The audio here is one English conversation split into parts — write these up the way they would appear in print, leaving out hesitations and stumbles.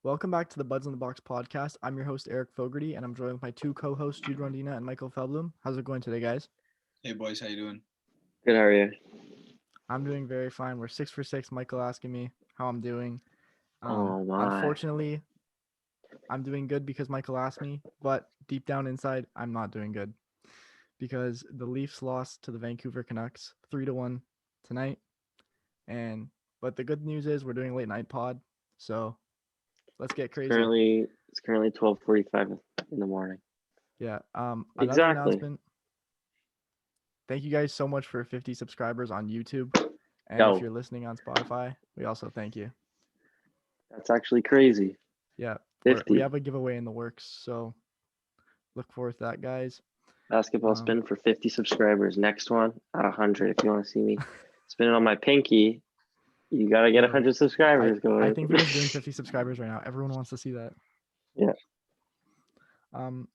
Welcome back to the Buds in the Box podcast. I'm your host, Eric Fogarty, and I'm joined with my two co-hosts, Jude Rondina and Michael Feldbloom. How's it going today, guys? Hey boys, how you doing? Good, how are you? I'm doing very fine. We're 6 for 6. Michael asking me how I'm doing. Oh my. Unfortunately, I'm doing good because Michael asked me, but deep down inside, I'm not doing good because the Leafs lost to the Vancouver Canucks 3-1 tonight. And but the good news is we're doing a late night pod, so let's get It's crazy. currently 12:45 in the morning. Yeah. Another Exactly. announcement. Thank you guys so much for 50 subscribers on YouTube. And if Yo, you're listening on Spotify, we also thank you. that's actually crazy. Yeah, we 50. have a giveaway in the works, so look forward to that, guys. Basketball Um, spin for 50 subscribers. Next one at 100. If you want to see me spin it on my pinky, you gotta get yo, 100 I subscribers I going. think we're just doing 50 subscribers right now. Everyone wants to see that. Yeah.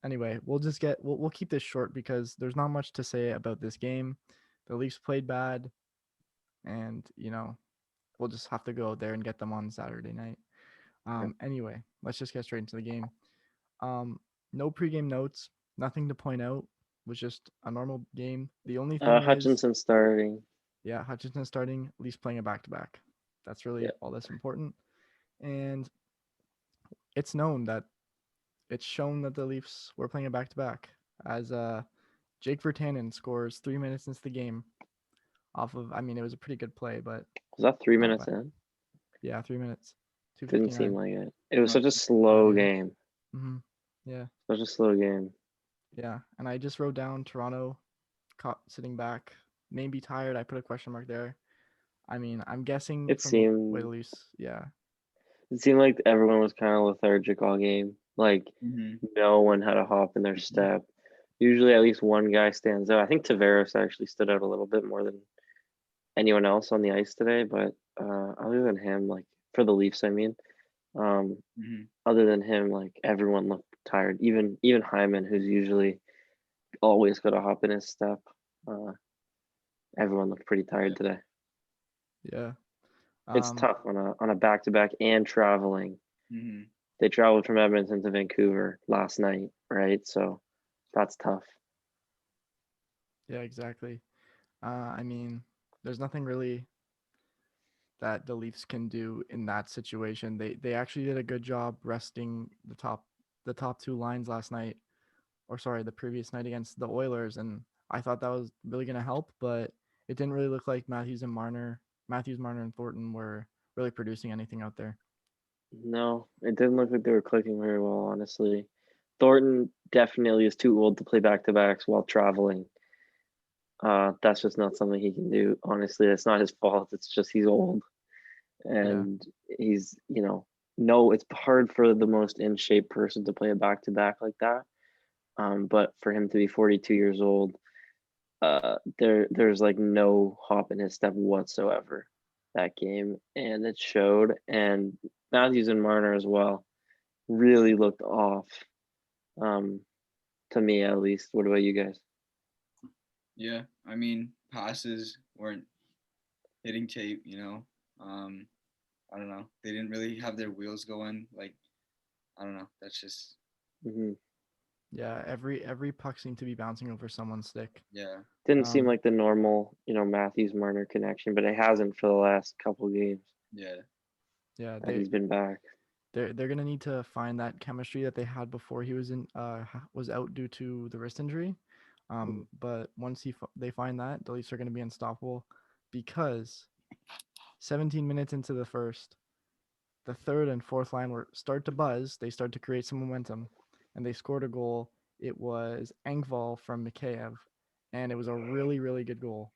Anyway, we'll keep this short because there's not much to say about this game. The Leafs played bad, and we'll just have to go out there and get them on Saturday night. Anyway, let's just get straight into the game. Um, no pregame notes, nothing to point out. Was just a normal game. The only thing is, Hutchinson starting. yeah, Hutchinson starting, Leafs playing a back to back. That's really Yeah. all that's important. And it's known that it's shown that the Leafs were playing a back to back as Jake Virtanen scores 3 minutes into the game off of. I mean, it was a pretty good play, but Was that 3 minutes but in? yeah, 3 minutes, Didn't seem 2:59. like it. It was No, such a not slow yet. game. Mm-hmm. Yeah, Such a slow game. yeah. And I just wrote down Toronto caught sitting back, maybe tired. I put a question mark there. I mean, I'm guessing It from the way the seemed Leafs, yeah, it seemed like everyone was kind of lethargic all game. Like Mm-hmm. no one had a hop in their step. Usually, at least one guy stands out. I think Tavares actually stood out a little bit more than anyone else on the ice today. But other than him, like for the Leafs, I mean, um, Mm-hmm. other than him, like everyone looked tired. Even Hyman, who's usually always got a hop in his step, uh, everyone looked pretty Yeah. tired today. yeah. It's Um, tough on a back to back and traveling. Mm-hmm. They traveled from Edmonton to Vancouver last night, right? So that's tough. yeah, exactly. I mean, there's nothing really that the Leafs can do in that situation. They actually did a good job resting the top two lines last night, or sorry, the previous night against the Oilers, and I thought that was really gonna help, but it didn't really look like Matthews, Marner, and Thornton were really producing anything out there. No, it didn't look like they were clicking very well, honestly. Thornton definitely is too old to play back to backs while traveling. That's just not something he can do. Honestly, that's not his fault. It's just he's old Yeah, and he's, no, it's hard for the most in shape person to play a back to back like that. But for him to be 42 years old, there's like no hop in his step whatsoever that game, and it showed. And Matthews and Marner as well really looked off, um, to me at least. What about you guys? Yeah. I mean, passes weren't hitting tape. I don't know. They didn't really have their wheels going. Like, I don't know. That's just Hmm. yeah. Every puck seemed to be bouncing over someone's stick. yeah. Didn't seem Um, like the normal, Matthews Marner connection, but it hasn't for the last couple games Yeah. yeah, that he's been back. they're gonna need to find that chemistry that they had before he was out due to the wrist injury. But once they find that, the Leafs are gonna be unstoppable because 17 minutes into the first, the third and fourth line were start to buzz. They start to create some momentum, and they scored a goal. It was Engvall from Mikheyev, and it was a really good goal.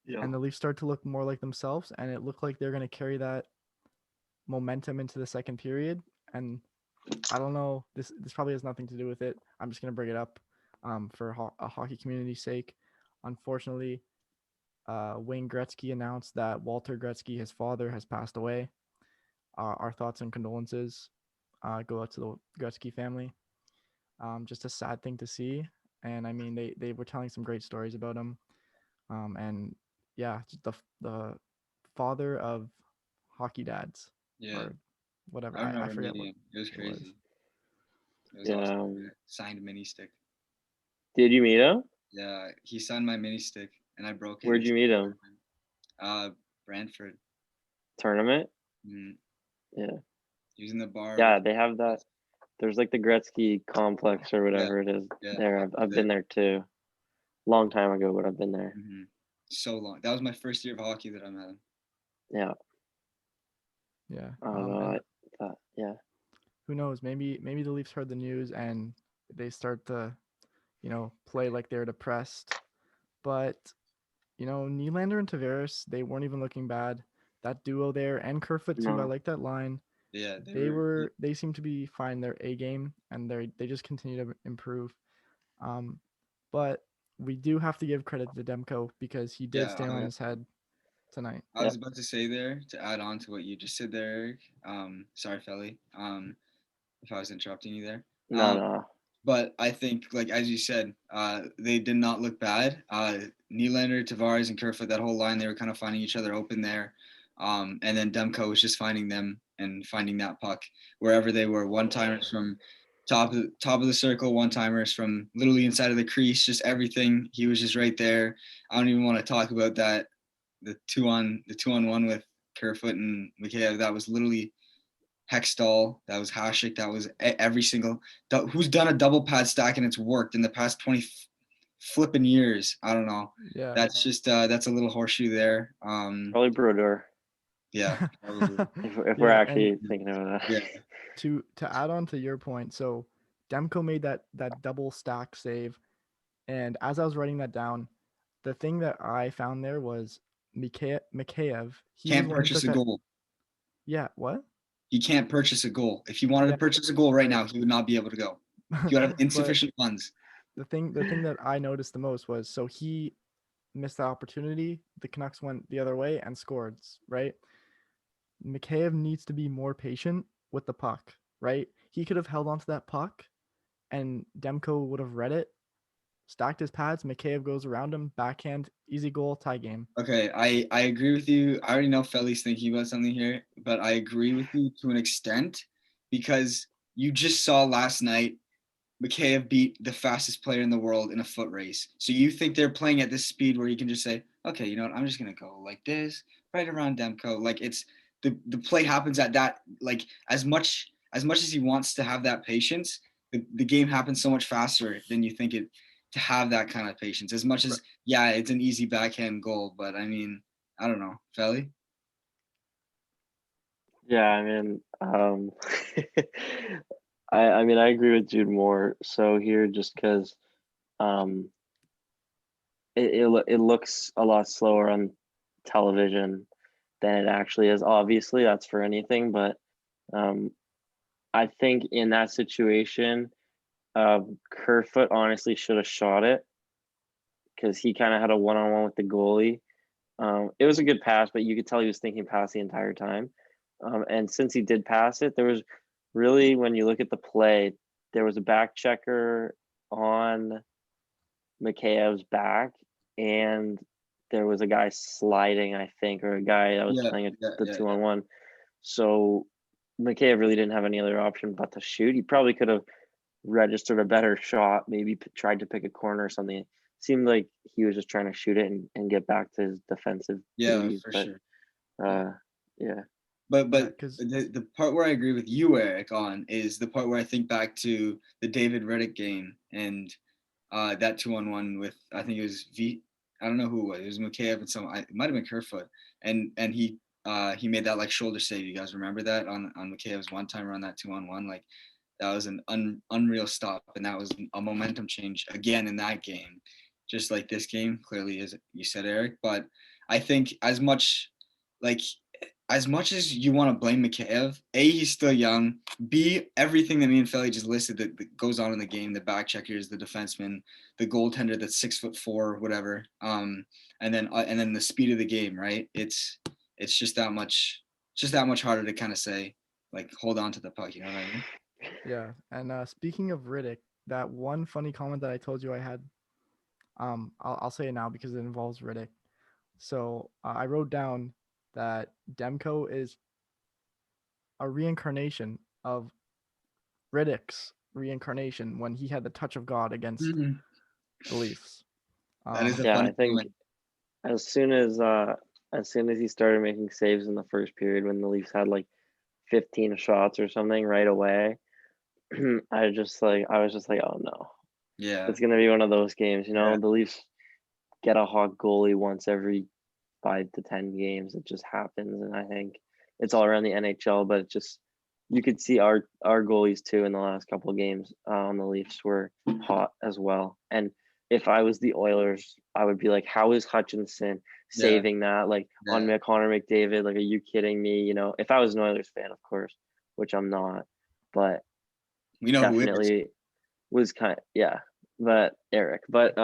Yeah. And the Leafs start to look more like themselves, and it looked like they're gonna carry that momentum into the second period. And I don't know. This probably has nothing to do with it. I'm just gonna bring it up, for a hockey community's sake. Unfortunately, Wayne Gretzky announced that Walter Gretzky, his father, has passed away. Our thoughts and condolences go out to the Gretzky family. Just a sad thing to see. And I mean, they were telling some great stories about him. And yeah, the father of hockey dads, Yeah. or whatever. I I remember forget meeting what him. It was it was. crazy. It was Yeah. awesome. Signed mini stick. Did you meet him? Yeah, he signed my mini stick, and I broke it. Where'd you meet him? Brantford. Tournament? Mm, Yeah. he was in the bar. Yeah, with- they have that. There's like the Gretzky complex or whatever it is yeah, there. I've been there too. Long time ago, but I've been there. Mhm. So long. That was my first year of hockey that I met him. Yeah. Yeah. I And thought, yeah. who knows? Maybe the Leafs heard the news and they start to, play like they're depressed. But Nylander and Tavares, they weren't even looking bad. That duo there and Kerfoot too. I No. like that line. Yeah, They seem to be fine their A game and they just continue to improve. But we do have to give credit to Demko because he did Yeah, stand on his head tonight. I was about to say there to add on to what you just said there, Eric. Sorry, Felly. If I was interrupting you there. No. But I think, like as you said, they did not look bad. Nylander, Tavares, and Kerfoot, that whole line, they were kind of finding each other open there. And then Demko was just finding them and finding that puck wherever they were. One timers from top of the circle, one timers from literally inside of the crease, just everything. He was just right there. I don't even want to talk about that. The two on one with Kerfoot and Mikheyev, that was literally Hextall, that was Hasek, that was every single who's done a double pad stack and it's worked in the past 20 flipping years. I don't know. Yeah. That's just that's a little horseshoe there. Probably Brodeur. Yeah, probably. If we're actually thinking about that. Yeah. To add on to your point, so Demko made that double stack save, and as I was writing that down, the thing that I found there was Mikheyev. He Can't was one who purchase took a that. goal. Yeah. What? He can't purchase a goal. If he wanted Yeah. to purchase a goal right Right. now, he would not be able to go. He would have But insufficient funds. the thing that I noticed the most was so he missed that opportunity. The Canucks went the other way and scored. Right. Mikheyev needs to be more patient with the puck. Right. He could have held onto that puck, and Demko would have read it, stacked his pads. Mikheyev goes around him, backhand, easy goal, tie game. Okay, I agree with you. I already know Felly's thinking about something here, but I agree with you to an extent because you just saw last night Mikheyev beat the fastest player in the world in a foot race. So you think they're playing at this speed where you can just say, okay, you know what, I'm just gonna go like this, right around Demko. Like it's the play happens at that, like as much as he wants to have that patience, the game happens so much faster than you think it to have that kind of patience. As much as yeah, it's an easy backhand goal, but I mean, I don't know. Felly? Yeah, I mean, I mean, I agree with Jude more so here just because um, it looks a lot slower on television than it actually is. Obviously, that's for anything, but um, I think in that situation, Kerfoot honestly should have shot it because he kind of had a one-on-one with the goalie. It was a good pass, but you could tell he was thinking pass the entire time. And since he did pass it, there was really, when you look at the play, there was a back checker on Mikheyev's back, and there was a guy sliding, I think, or a guy that was playing the 2-on-1. So Mikheyev really didn't have any other option but to shoot. He probably could have registered a better shot, maybe tried to pick a corner or something. It seemed like he was just trying to shoot it and get back to his defensive duties. For but, sure. Yeah. But because the part where I agree with you, Eric, on is the part where I think back to the David Riddick game and that 2-on-1 with I think it was I don't know who it was. It was Mikheyev and it might have been Kerfoot, and he made that like shoulder save. You guys remember that on Mikheyev's one timer on that 2-on-1? Like that was an unreal stop, and that was a momentum change again in that game, just like this game clearly is. You said, Eric, but I think like as much as you want to blame Mikheyev, A, he's still young. B, everything that me and Felly just listed that goes on in the game, the back checkers, the defenseman, the goaltender that's 6'4", whatever. And then the speed of the game, right? It's just that much harder to kind of say, like, hold on to the puck, you know what I mean? yeah. And speaking of Riddick, that one funny comment that I told you I had, I'll say it now because it involves Riddick. So I wrote down that Demko is a reincarnation of Riddick's reincarnation when he had the touch of God against Mhm. the Leafs. That is a Yeah, funny I think moment. as soon as he started making saves in the first period when the Leafs had like 15 shots or something right away, I was just like, oh no. Yeah. It's gonna be one of those games, Yeah. the Leafs get a hot goalie once every 5 to 10 games. It just happens, and I think it's all around the NHL. But it just you could see our goalies too in the last couple of games on the Leafs were hot as well. And if I was the Oilers, I would be like, how is Hutchinson Yeah. saving that like on Connor McDavid? Like, are you kidding me? If I was an Oilers fan, of course, which I'm not, but We know who it is. definitely was but Eric. But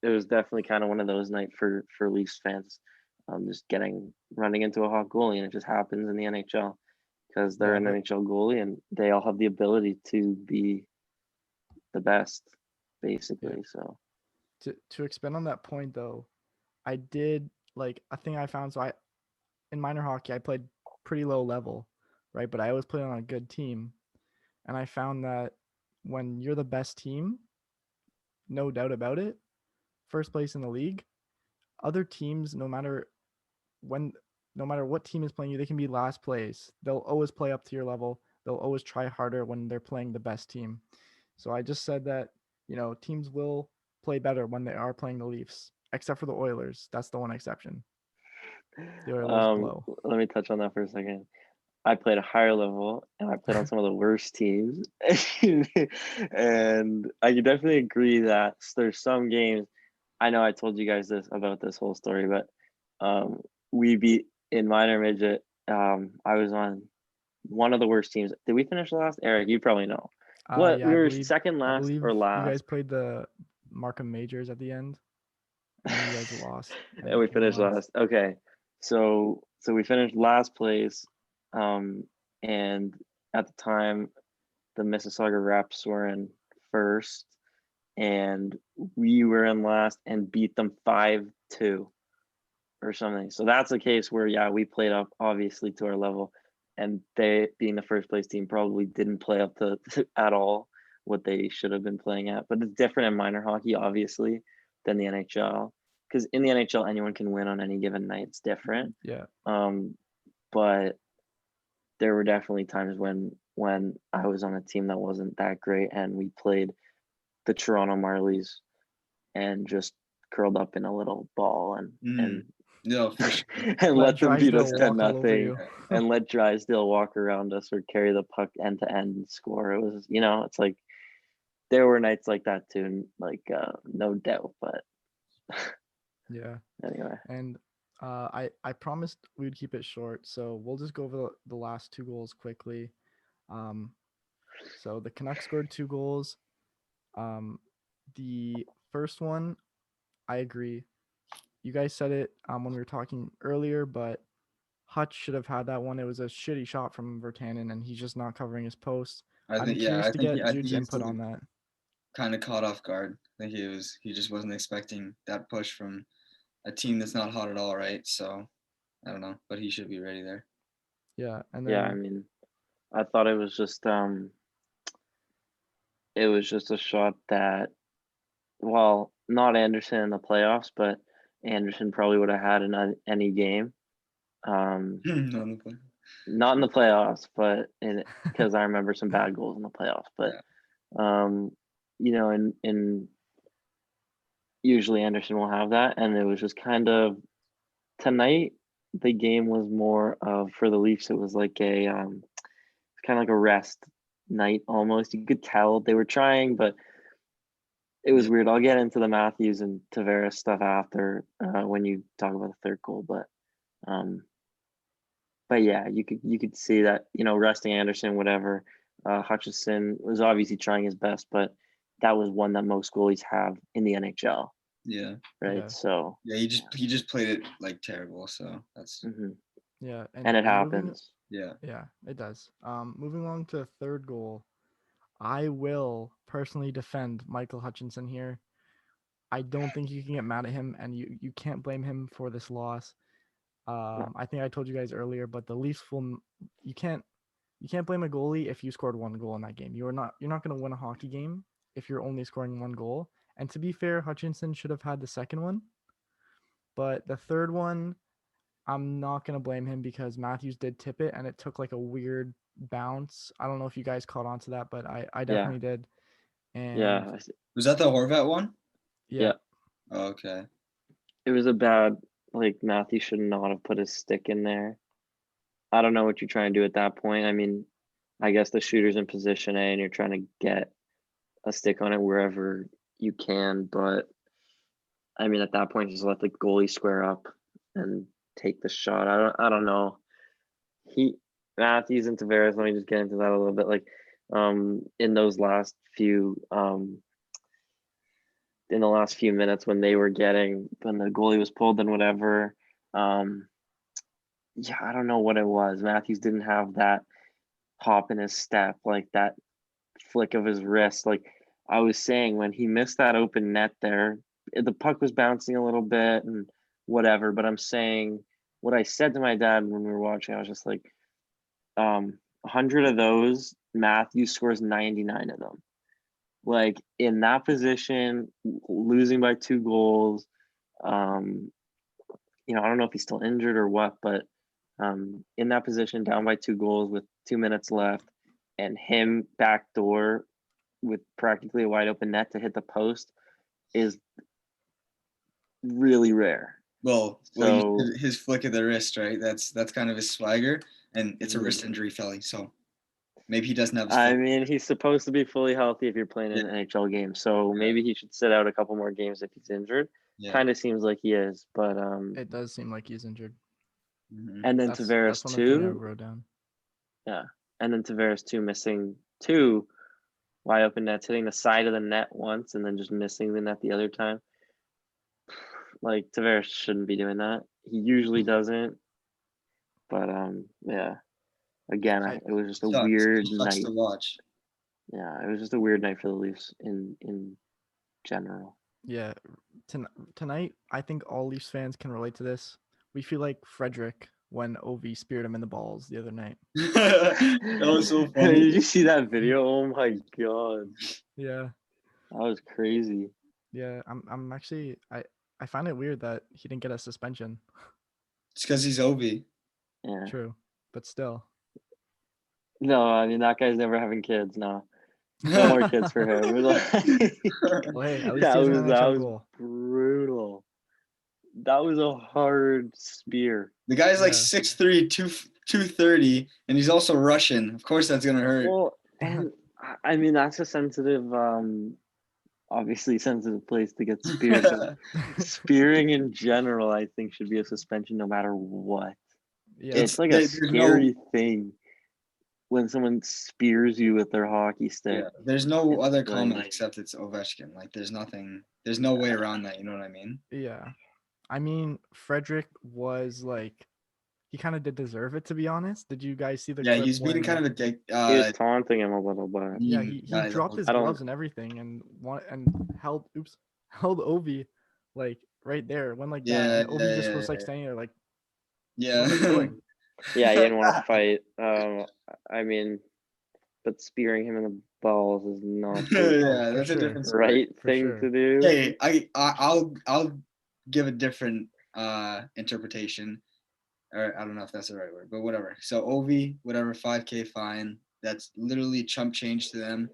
it was definitely kind of one of those nights for Leafs fans, just running into a hot goalie, and it just happens in the NHL because they're Yeah, an but NHL goalie and they all have the ability to be the best, basically. So to expand on that point though, I did like a thing I found. So I in minor hockey I played pretty low level, right? But I always played on a good team, and I found that when you're the best team, no doubt about it, first place in the league, other teams, when no matter what team is playing you, they can be last place. They'll always play up to your level. They'll always try harder when they're playing the best team. So I just said that, teams will play better when they are playing the Leafs, except for the Oilers. That's the one exception. The Oilers blow. let me touch on that for a second. I played a higher level and I played on some of the worst teams. And I can definitely agree that there's some games. I know I told you guys about this whole story, but we beat in minor midget. I was on one of the worst teams. Did we finish last? Eric, you probably know. What Yeah, we were second I last believe or you guys last, played the Markham Majors at the end, and then you guys lost. and we finished last. Okay, so we finished last place, and at the time the Mississauga Reps were in first, and we were in last and beat them 5-2 or something. So that's a case where we played up obviously to our level, and they being the first place team probably didn't play up to at all what they should have been playing at. But it's different in minor hockey, obviously, than the NHL. Because in the NHL, anyone can win on any given night. It's different. Yeah. But there were definitely times when I was on a team that wasn't that great, and we played the Toronto Marlies and just curled up in a little ball and No, for sure. and let them beat us Drysdale walk all over 10-0 you. and let Drysdale walk around us or carry the puck end to end and score. It was, it's like there were nights like that too, like no doubt. But Yeah. anyway, And I promised we would keep it short, so we'll just go over the last two goals quickly. So the Canucks scored 2 goals. The first one, I agree. You guys said it when we were talking earlier, but Hutch should have had that one. It was a shitty shot from Virtanen, and he's just not covering his post. I'm curious to get Jude's input on that. Kind of caught off guard. I think he just wasn't expecting that push from a team that's not hot at all, right? So I don't know, but he should be ready there. Yeah, and then I mean, I thought it was just a shot that, well, not Anderson in the playoffs, but Anderson probably would have had in any game. Not in the playoffs, but because I remember some bad goals in the playoffs. But in usually Anderson will have that, and it was just kind of tonight. The game was more of for the Leafs. It was like a kind of like a rest night almost. You could tell they were trying, but it was weird. I'll get into the Matthews and Tavares stuff after when you talk about the third goal, but yeah, you could see that resting Anderson, whatever. Hutchinson was obviously trying his best, but that was one that most goalies have in the NHL. Yeah. Right. Yeah. So he just played it like terrible. So that's yeah, and it happens. Yeah, it does. Moving along to the third goal, I will personally defend Michael Hutchinson here. I don't think you can get mad at him, and you can't blame him for this loss. I think I told you guys earlier, but the Leafs you can't you can't blame a goalie if you scored one goal in that game. You're not going to win a hockey game if you're only scoring one goal. And to be fair, Hutchinson should have had the second one. But the third one, I'm not going to blame him because Matthews did tip it and it took like a weird bounce. I don't know if you guys caught on to that, but I definitely did. And Yeah. Was that the Horvat one? yeah. Oh, okay. It was a bad, like, Matthews should not have put his stick in there. I don't know what you're trying to do at that point. I mean, I guess the shooter's in position A and you're trying to get a stick on it wherever you can. But I mean, at that point, just let the goalie square up and take the shot. I don't know. Matthews and Tavares, let me just get into that a little bit. Like, in those last few, in the last few minutes when the goalie was pulled and whatever, yeah, I don't know what it was. Matthews didn't have that hop in his step, like that flick of his wrist. Like I was saying, when he missed that open net there, the puck was bouncing a little bit and whatever. But I'm saying what I said to my dad when we were watching, I was just like, 100 of those, Matthews scores 99 of them. Like in that position, losing by 2 goals, you know, I don't know if he's still injured or what, but in that position, down by 2 goals with 2 minutes left, and him backdoor with practically a wide open net to hit the post is really rare. Well, So his flick of the wrist, right? That's kind of his swagger, and it's a wrist injury, Felly. So maybe he doesn't have. I mean, he's supposed to be fully healthy if you're playing an NHL game. So maybe he should sit out a couple more games if he's injured. Yeah. Kind of seems like he is, but It does seem like he's injured. And then Tavares too. I wrote down. Yeah, and then Tavares too, missing 2 wide open nets, hitting the side of the net once, and then just missing the net the other time. Like Tavares shouldn't be doing that. He usually doesn't. But yeah. Again, it was just a weird night to watch. Yeah, it was just a weird night for the Leafs in general. Yeah, tonight I think all Leafs fans can relate to this. We feel like Frederick when Ovi speared him in the balls the other night. That was so funny. Did you see that video? Oh my god. Yeah. That was crazy. Yeah, I'm actually I find it weird that he didn't get a suspension. It's because he's Ovi. Yeah. True, but still. No, I mean that guy's never having kids. No more kids for him. Well, hey, at least that he was goal. Brutal. That was a hard spear. The guy's like 6'3", 230, and he's also Russian. Of course, that's gonna hurt. Well, and I mean that's a sensitive, obviously sensitive place to get speared. Spearing in general, I think, should be a suspension no matter what. Yeah, it's like a scary thing when someone spears you with their hockey stick. Yeah, there's no other comment except it's Ovechkin. Like there's no way around that. You know what I mean? Yeah. I mean, Frederick was like, he kind of did deserve it, to be honest. Did you guys see the clip? Yeah, he's being kind of a dick. He was taunting him a little bit. Yeah, he dropped his gloves and everything and held Ovi like right there when like that. And Ovi just was like standing there like, yeah. What are you doing? Yeah, he didn't want to fight. I mean, but spearing him in the balls is not that's a different right thing to do. Hey, I'll give a different interpretation, or I don't know if that's the right word, but whatever. So Ovi, whatever, 5K fine. That's literally chump change to them.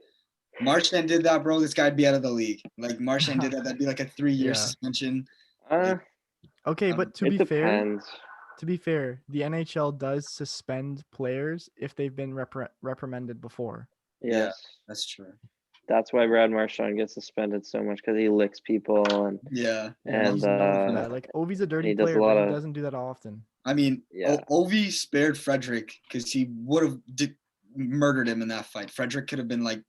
Marchand did that, bro. This guy'd be out of the league. Like Marchand did that, that'd be like a 3-year suspension. Okay, but to be fair, the NHL does suspend players if they've been reprimanded before. Yes. Yeah, that's true. That's why Brad Marchand gets suspended so much, because he licks people and like Ovi's a dirty player, but he doesn't do that often. I mean, Ovi spared Frederick because he would have murdered him in that fight. Frederick could have been like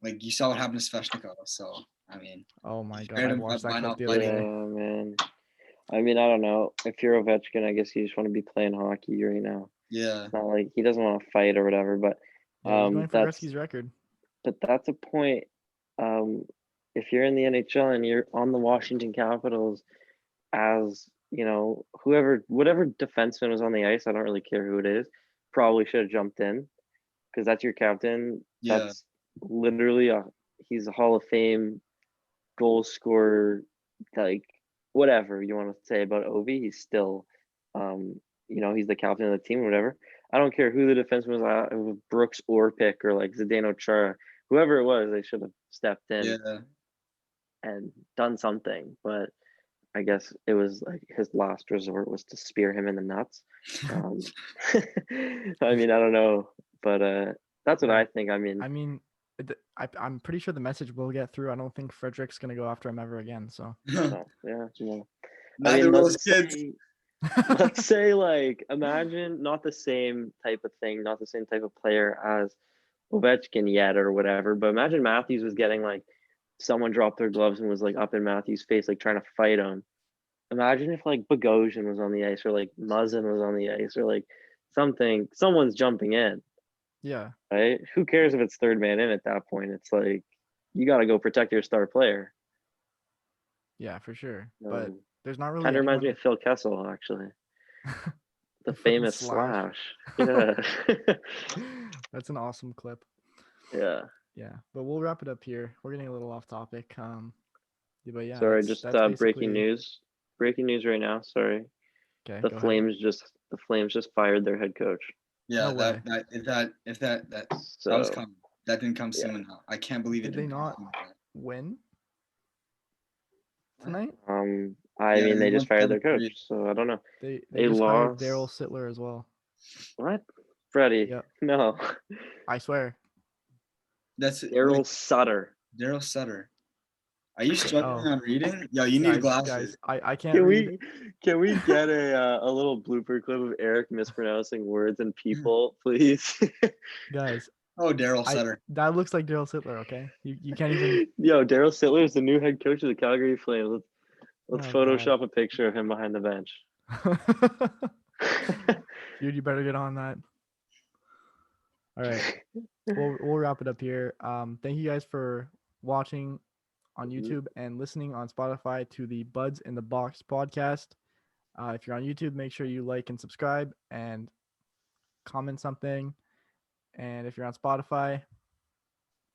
you saw what happened to Svechnikov. So I mean, oh my god, I watched that clip the other day. Man. I mean, I don't know. If you're Ovechkin, I guess you just want to be playing hockey right now. Yeah. It's not like he doesn't want to fight or whatever, but he's going for Gretzky's record. But that's a point. If you're in the NHL and you're on the Washington Capitals, as you know, whatever defenseman was on the ice, I don't really care who it is, probably should have jumped in because that's your captain. Yeah. That's literally he's a Hall of Fame goal scorer, like whatever you want to say about Ovi, he's still, he's the captain of the team or whatever. I don't care who the defenseman was, it was Brooks Orpik or like Zdeno Chara, whoever it was, they should have stepped in Yeah. and done something. But I guess it was like his last resort was to spear him in the nuts. I mean, I don't know, but that's what Yeah. I think. I mean, I'm pretty sure the message will get through. I don't think Frederick's gonna go after him ever again. So so, yeah, I Neither mean, will those kids. let's say like imagine not the same type of thing, not the same type of player as Ovechkin yet or whatever, but imagine Matthews was getting like someone dropped their gloves and was like up in Matthews' face, like trying to fight him. Imagine if like Bogosian was on the ice or like Muzzin was on the ice or like someone's jumping in, yeah, right? Who cares if it's third man in at that point? It's like you got to go protect your star player. yeah, for sure. But there's not really Kind of reminds me anyone. of Phil Kessel, actually. The The fucking famous slash. Yeah. That's an awesome clip. Yeah. Yeah, but we'll wrap it up here. We're getting a little off topic. But yeah, Sorry, that's just basically breaking news. Breaking news right now. Sorry. Okay, The go ahead. Flames just fired their head coach. Yeah, No way. that So was coming. That didn't come yeah. soon enough. I can't believe it. Did they didn't come not soon enough. win tonight? I Yeah, mean they they just won fired their coach, 7-3. so I don't know. They They just hired lost. Daryl Sittler as well. What? Freddie. Yep. No. I swear. That's Daryl Sutter. Daryl Sutter. Are you struggling on reading? Yo, you need Guys, glasses. I can't read. Can we get a little blooper clip of Eric mispronouncing words and people, please? Guys, Oh, Daryl Sutter. that looks like Daryl Sittler. Okay, you can't even. Yo, Daryl Sittler is the new head coach of the Calgary Flames. Let's Oh, Photoshop a picture of him behind the bench. Dude, you better get on that. All right, we'll wrap it up here. Thank you guys for watching on YouTube and listening on Spotify to the Buds in the Box podcast. If you're on YouTube, make sure you like and subscribe and comment something. And if you're on Spotify,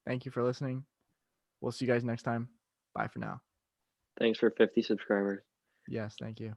thank you for listening. We'll see you guys next time. Bye for now. Thanks for 50 subscribers. Yes, thank you.